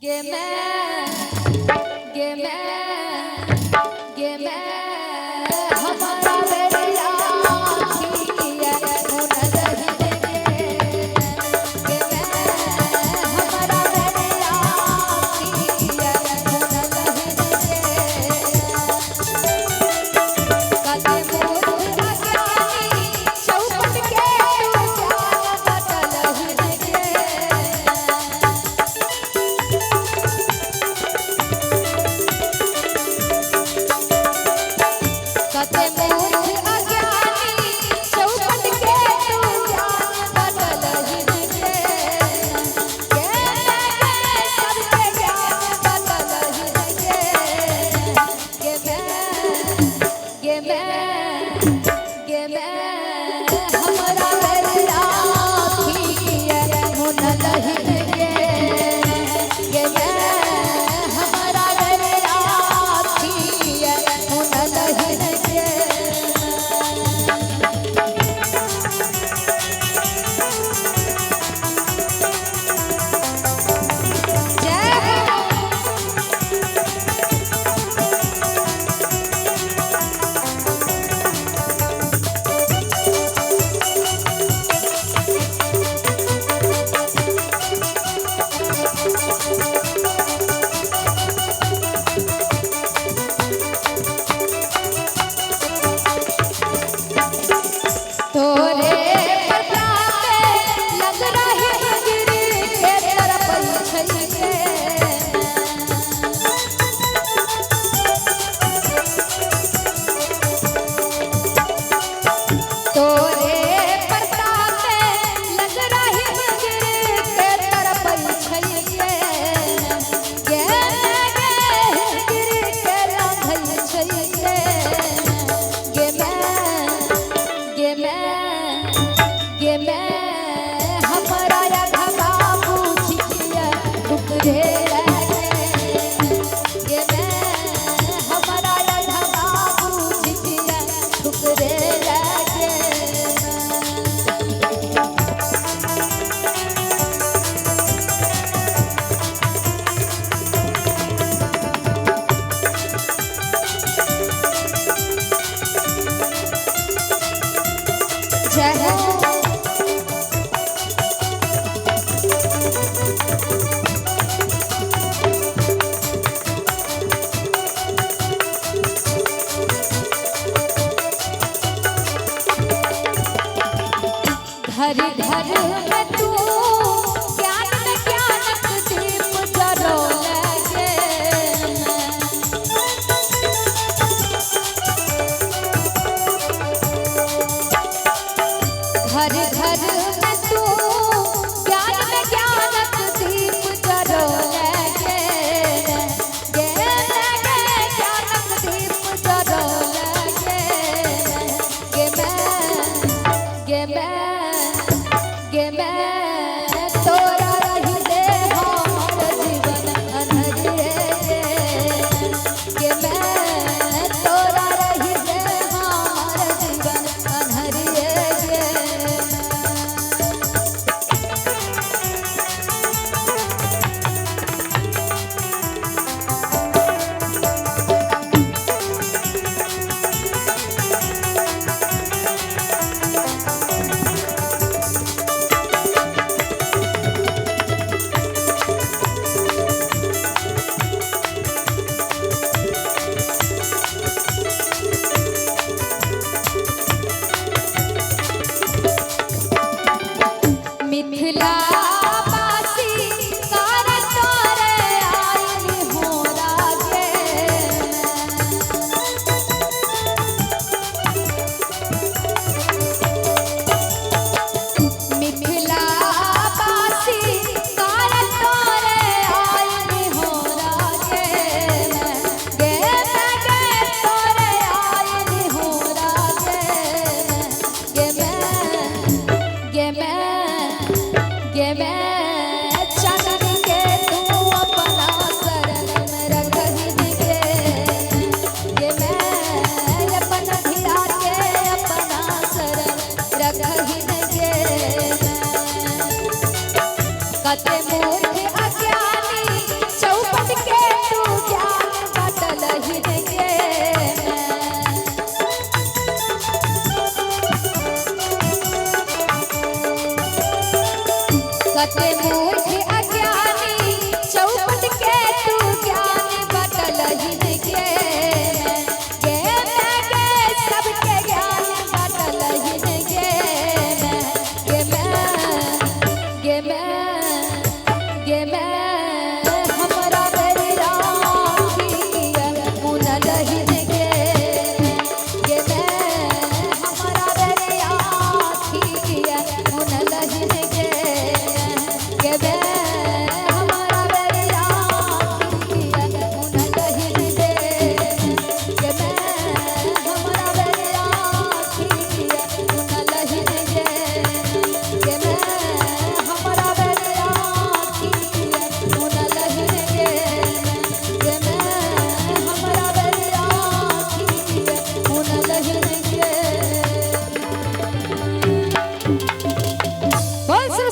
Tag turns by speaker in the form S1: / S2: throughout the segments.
S1: गे मैं गे मैं गे मैं हमारा बेरिया खिया मुन दही गे गे मैं हमारा बेरिया खिया मुन दही गे कदे मोर अज्ञानी चौपट के तू जान बदल गे कते मोर अज्ञानी चौपट के तू जान बदल गे सबके ज्ञान बदल गे मैं हमरा बेरिया खिया मुन दही गे मैं हमरा बेरिया खिया मुन दही तोरे प्रतापे लग रही गिरी के तरफ छलके तोरे प्रतापे लग रही गिरी के तरफ छलके गे गिरी के रांधल छलके गे मैं हमरा या घबा पूछिया टुकड़े गे मैं हमरा या घबा पूछिया टुकड़े जय हो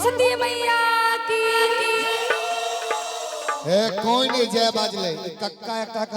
S1: सरस्वती मैया की
S2: ए कोई नहीं जय बाजले कक्का एक